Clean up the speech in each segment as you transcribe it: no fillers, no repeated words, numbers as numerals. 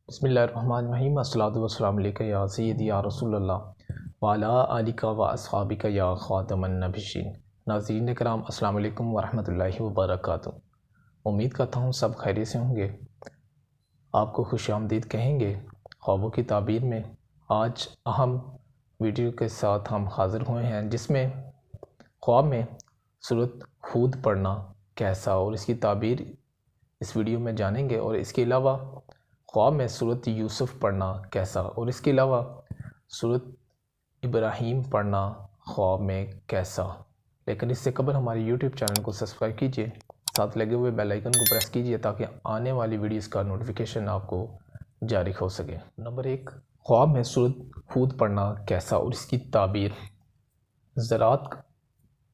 بسم اللہ الرحمن الرحیم۔ الصلاۃ والسلام علیکہ یا سیدی یا رسول اللہ وعلی آلک و اصحابک یا خاتم النبیین۔ ناظرین کرام، السلام علیکم ورحمۃ اللہ وبرکاتہ۔ امید کرتا ہوں سب خیریت سے ہوں گے۔ آپ کو خوش آمدید کہیں گے خوابوں کی تعبیر میں۔ آج اہم ویڈیو کے ساتھ ہم حاضر ہوئے ہیں، جس میں خواب میں سورۃ ہود پڑھنا کیسا اور اس کی تعبیر اس ویڈیو میں جانیں گے، اور اس کے علاوہ خواب میں سورۃ یوسف پڑھنا کیسا، اور اس کے علاوہ سورۃ ابراہیم پڑھنا خواب میں کیسا۔ لیکن اس سے قبل ہمارے یوٹیوب چینل کو سبسکرائب کیجئے، ساتھ لگے ہوئے بیل آئیکن کو پریس کیجئے تاکہ آنے والی ویڈیوز کا نوٹیفیکیشن آپ کو جاری ہو سکے۔ نمبر 1، خواب میں سورۃ ہود پڑھنا کیسا اور اس کی تعبیر۔ زراعت،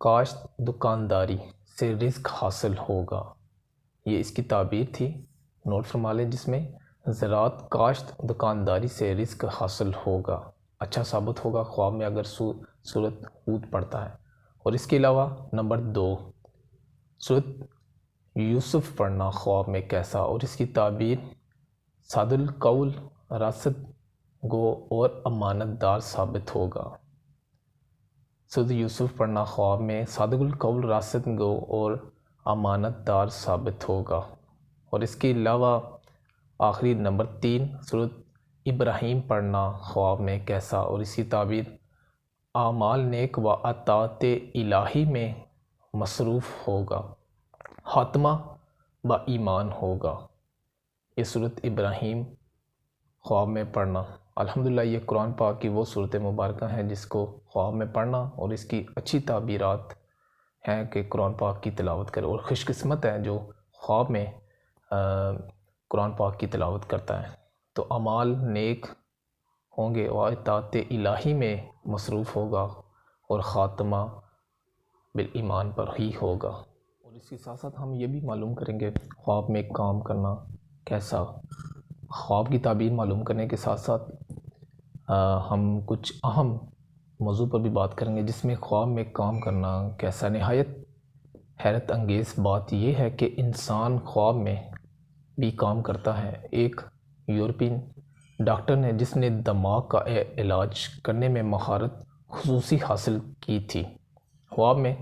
کاشت، دکانداری سے رزق حاصل ہوگا، یہ اس کی تعبیر تھی، نوٹ فرما لیں، جس میں زراعت، کاشت، دکانداری سے رزق حاصل ہوگا اچھا ثابت ہوگا خواب میں اگر سورۃ ہود پڑھتا ہے۔ اور اس کے علاوہ نمبر 2، سورۃ یوسف پڑھنا خواب میں کیسا اور اس کی تعبیر۔ سعد القول، راست گو اور امانت دار ثابت ہوگا۔ سورۃ یوسف پڑھنا خواب میں صادق القول، راست گو اور امانت دار ثابت ہوگا۔ اور اس کے علاوہ آخری نمبر 3، سورۃ ابراہیم پڑھنا خواب میں کیسا اور اس کی تعبیر۔ اعمال نیک و اطاعت الہی میں مصروف ہوگا، خاتمہ با ایمان ہوگا۔ یہ سورۃ ابراہیم خواب میں پڑھنا، الحمدللہ یہ قرآن پاک کی وہ صورت مبارکہ ہیں جس کو خواب میں پڑھنا اور اس کی اچھی تعبیرات ہیں کہ قرآن پاک کی تلاوت کرے، اور خوش قسمت ہے جو خواب میں قرآن پاک کی تلاوت کرتا ہے۔ تو اعمال نیک ہوں گے اور اطاعت الہی میں مصروف ہوگا، اور خاتمہ بالایمان پر ہی ہوگا۔ اور اس کے ساتھ ساتھ ہم یہ بھی معلوم کریں گے خواب میں کام کرنا کیسا۔ خواب کی تعبیر معلوم کرنے کے ساتھ ساتھ ہم کچھ اہم موضوع پر بھی بات کریں گے، جس میں خواب میں کام کرنا کیسا۔ نہایت حیرت انگیز بات یہ ہے کہ انسان خواب میں بھی کام کرتا ہے۔ ایک یورپین ڈاکٹر نے، جس نے دماغ کا علاج کرنے میں مہارت خصوصی حاصل کی تھی، خواب میں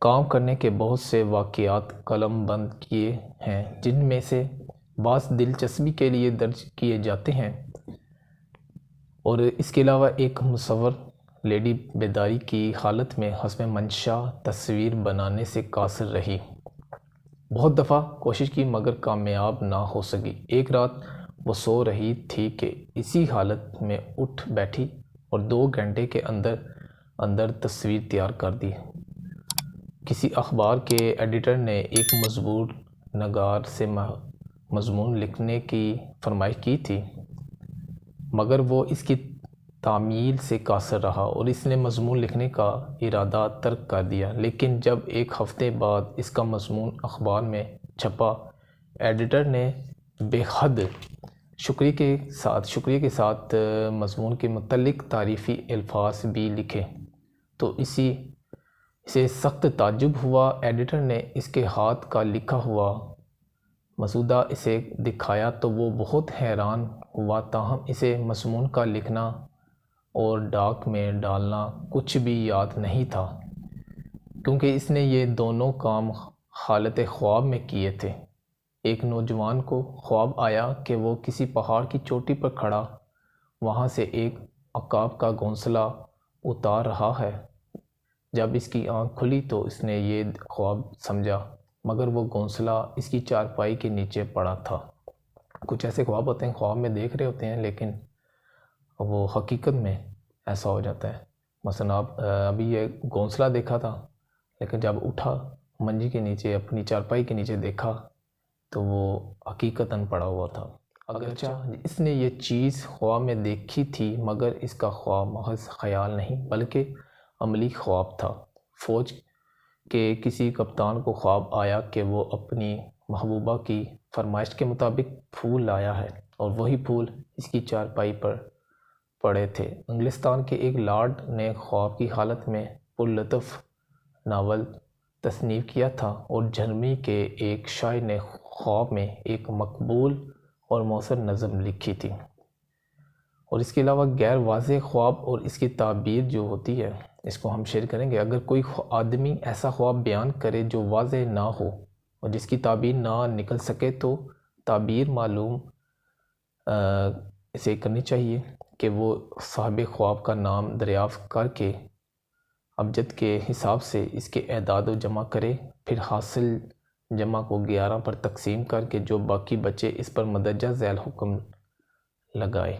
کام کرنے کے بہت سے واقعات قلم بند کیے ہیں، جن میں سے بعض دلچسپی کے لیے درج کیے جاتے ہیں۔ اور اس کے علاوہ ایک مصور لیڈی بیداری کی حالت میں حسب منشا تصویر بنانے سے قاصر رہی، بہت دفعہ کوشش کی مگر کامیاب نہ ہو سکی۔ ایک رات وہ سو رہی تھی کہ اسی حالت میں اٹھ بیٹھی اور 2 گھنٹے کے اندر تصویر تیار کر دی۔ کسی اخبار کے ایڈیٹر نے ایک مزبور نگار سے مضمون لکھنے کی فرمائش کی تھی، مگر وہ اس کی تعمیل سے قاصر رہا اور اس نے مضمون لکھنے کا ارادہ ترک کر دیا۔ لیکن جب ایک ہفتے بعد اس کا مضمون اخبار میں چھپا، ایڈیٹر نے بے حد شکریہ کے ساتھ مضمون کے متعلق تعریفی الفاظ بھی لکھے، تو اسے سخت تعجب ہوا۔ ایڈیٹر نے اس کے ہاتھ کا لکھا ہوا مسودہ اسے دکھایا تو وہ بہت حیران ہوا، تاہم اسے مضمون کا لکھنا اور ڈاک میں ڈالنا کچھ بھی یاد نہیں تھا، کیونکہ اس نے یہ دونوں کام حالت خواب میں کیے تھے۔ ایک نوجوان کو خواب آیا کہ وہ کسی پہاڑ کی چوٹی پر کھڑا وہاں سے ایک عقاب کا گھونسلہ اتار رہا ہے۔ جب اس کی آنکھ کھلی تو اس نے یہ خواب سمجھا، مگر وہ گھونسلہ اس کی چارپائی کے نیچے پڑا تھا۔ کچھ ایسے خواب ہوتے ہیں، خواب میں دیکھ رہے ہوتے ہیں لیکن وہ حقیقت میں ایسا ہو جاتا ہے۔ مثلا آپ ابھی یہ گھونسلہ دیکھا تھا، لیکن جب اٹھا منجی کے نیچے، اپنی چارپائی کے نیچے دیکھا تو وہ حقیقتاً پڑا ہوا تھا۔ اگرچہ اس نے یہ چیز خواب میں دیکھی تھی، مگر اس کا خواب محض خیال نہیں بلکہ عملی خواب تھا۔ فوج کے کسی کپتان کو خواب آیا کہ وہ اپنی محبوبہ کی فرمائش کے مطابق پھول لایا ہے، اور وہی پھول اس کی چارپائی پر پڑے تھے۔ انگلستان کے ایک لارڈ نے خواب کی حالت میں پرلطف ناول تصنیف کیا تھا، اور جرمنی کے ایک شاعر نے خواب میں ایک مقبول اور مؤثر نظم لکھی تھی۔ اور اس کے علاوہ غیر واضح خواب اور اس کی تعبیر جو ہوتی ہے اس کو ہم شیئر کریں گے۔ اگر کوئی آدمی ایسا خواب بیان کرے جو واضح نہ ہو اور جس کی تعبیر نہ نکل سکے تو تعبیر معلوم اسے کرنی چاہیے کہ وہ صاحب خواب کا نام دریافت کر کے ابجد کے حساب سے اس کے اعداد و جمع کرے، پھر حاصل جمع کو 11 پر تقسیم کر کے جو باقی بچے اس پر مدرجہ ذیل حکم لگائے۔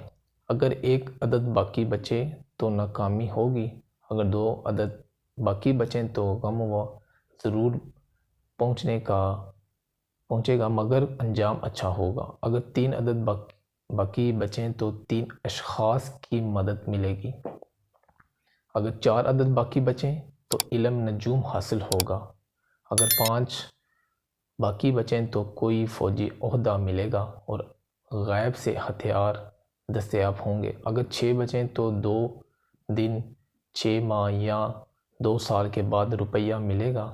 اگر ایک عدد باقی بچے تو ناکامی ہوگی، اگر 2 عدد باقی بچیں تو غم و ضرور پہنچے گا مگر انجام اچھا ہوگا۔ اگر 3 عدد باقی بچیں تو 3 اشخاص کی مدد ملے گی۔ اگر 4 عدد باقی بچیں تو علم نجوم حاصل ہوگا۔ اگر 5 باقی بچیں تو کوئی فوجی عہدہ ملے گا اور غیب سے ہتھیار دستیاب ہوں گے۔ اگر 6 بچیں تو 2 دن، 6 ماہ یا 2 سال کے بعد روپیہ ملے گا،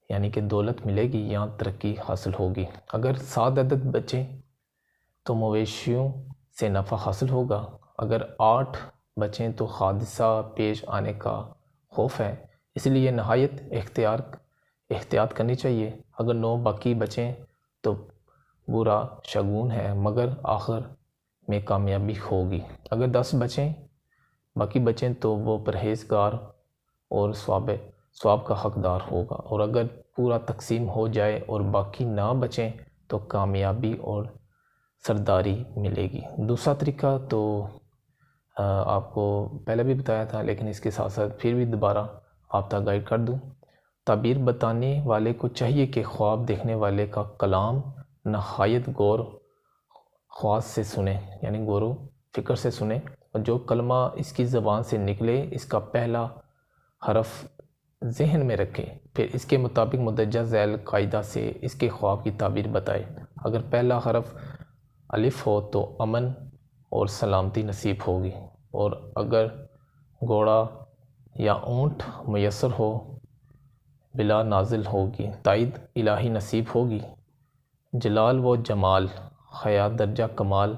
یعنی کہ دولت ملے گی یا ترقی حاصل ہوگی۔ اگر 7 عدد بچیں تو مویشیوں سے نفع حاصل ہوگا۔ اگر 8 بچیں تو حادثہ پیش آنے کا خوف ہے، اس لیے نہایت احتیاط کرنی چاہیے۔ اگر 9 باقی بچیں تو برا شگون ہے مگر آخر میں کامیابی ہوگی۔ اگر 10 باقی بچیں تو وہ پرہیزگار اور ثواب کا حقدار ہوگا، اور اگر پورا تقسیم ہو جائے اور باقی نہ بچیں تو کامیابی اور سرداری ملے گی۔ دوسرا طریقہ تو آپ کو پہلے بھی بتایا تھا لیکن اس کے ساتھ ساتھ پھر بھی دوبارہ آپ تک گائیڈ کر دوں۔ تعبیر بتانے والے کو چاہیے کہ خواب دیکھنے والے کا کلام نہایت غور خواص سے سنے، یعنی غور و فکر سے سنے، اور جو کلمہ اس کی زبان سے نکلے اس کا پہلا حرف ذہن میں رکھے، پھر اس کے مطابق مدرجہ ذیل قاعدہ سے اس کے خواب کی تعبیر بتائے۔ اگر پہلا حرف الف ہو تو امن اور سلامتی نصیب ہوگی، اور اگر گھوڑا یا اونٹ میسر ہو بلا نازل ہوگی، تائید الہی نصیب ہوگی، جلال و جمال، حیا درجہ کمال،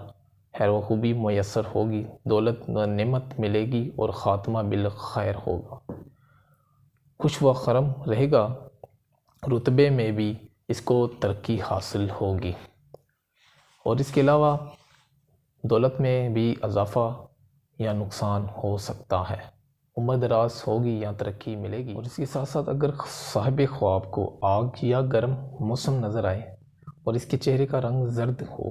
خیر و خوبی میسر ہوگی، دولت و نعمت ملے گی اور خاتمہ بالخیر ہوگا، خوش و خرم رہے گا، رتبے میں بھی اس کو ترقی حاصل ہوگی، اور اس کے علاوہ دولت میں بھی اضافہ یا نقصان ہو سکتا ہے، عمر دراز ہوگی یا ترقی ملے گی۔ اور اس کے ساتھ ساتھ اگر صاحب خواب کو آگ یا گرم موسم نظر آئے اور اس کے چہرے کا رنگ زرد ہو،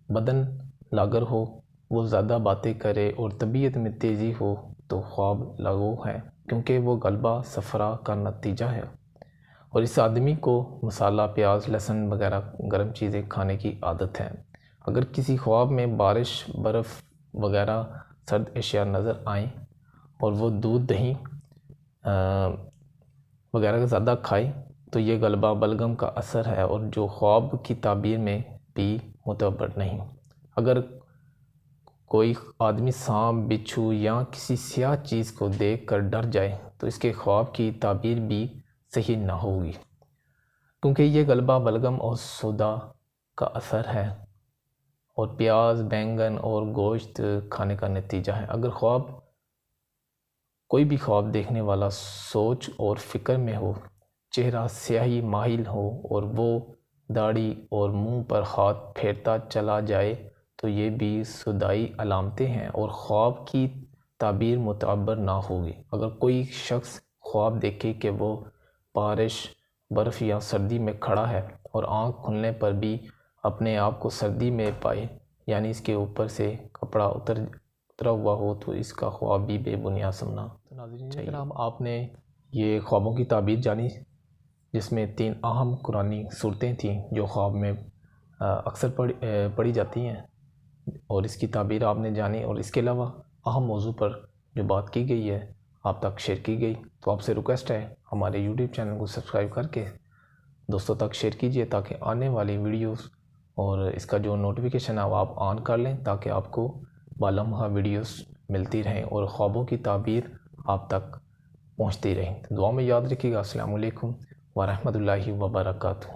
بدن لاغر ہو، وہ زیادہ باتیں کرے اور طبیعت میں تیزی ہو تو خواب لاغو ہے، کیونکہ وہ غلبہ صفرا کا نتیجہ ہے، اور اس آدمی کو مسالہ، پیاز، لہسن وغیرہ گرم چیزیں کھانے کی عادت ہے۔ اگر کسی خواب میں بارش، برف وغیرہ سرد اشیاء نظر آئیں اور وہ دودھ، دہی وغیرہ کا زیادہ کھائے تو یہ غلبہ بلغم کا اثر ہے، اور جو خواب کی تعبیر میں بھی معتبر نہیں۔ اگر کوئی آدمی سانپ، بچھو یا کسی سیاہ چیز کو دیکھ کر ڈر جائے تو اس کے خواب کی تعبیر بھی صحیح نہ ہوگی، کیونکہ یہ غلبہ بلغم اور سودا کا اثر ہے اور پیاز، بینگن اور گوشت کھانے کا نتیجہ ہے۔ اگر کوئی بھی خواب دیکھنے والا سوچ اور فکر میں ہو، چہرہ سیاہی مائل ہو اور وہ داڑھی اور منہ پر ہاتھ پھیرتا چلا جائے تو یہ بھی سودائی علامتیں ہیں اور خواب کی تعبیر معتبر نہ ہوگی۔ اگر کوئی شخص خواب دیکھے کہ وہ بارش، برف یا سردی میں کھڑا ہے اور آنکھ کھلنے پر بھی اپنے آپ کو سردی میں پائے، یعنی اس کے اوپر سے کپڑا اترا ہوا ہو، تو اس کا خواب بھی بے بنیاد سمجھنا چاہیے۔ آپ نے یہ خوابوں کی تعبیر جانی جس میں 3 اہم قرآنی صورتیں تھیں جو خواب میں اکثر پڑھی جاتی ہیں، اور اس کی تعبیر آپ نے جانی، اور اس کے علاوہ اہم موضوع پر جو بات کی گئی ہے آپ تک شیئر کی گئی، تو آپ سے ریکویسٹ ہے ہمارے یوٹیوب چینل کو سبسکرائب کر کے دوستوں تک شیئر کیجئے تاکہ آنے والی ویڈیوز اور اس کا جو نوٹیفیکیشن ہے وہ آپ آن کر لیں تاکہ آپ کو بالامحہ ویڈیوز ملتی رہیں اور خوابوں کی تعبیر آپ تک پہنچتی رہیں۔ دعا میں یاد رکھیے گا۔ السلام علیکم ورحمۃ اللہ وبرکاتہ۔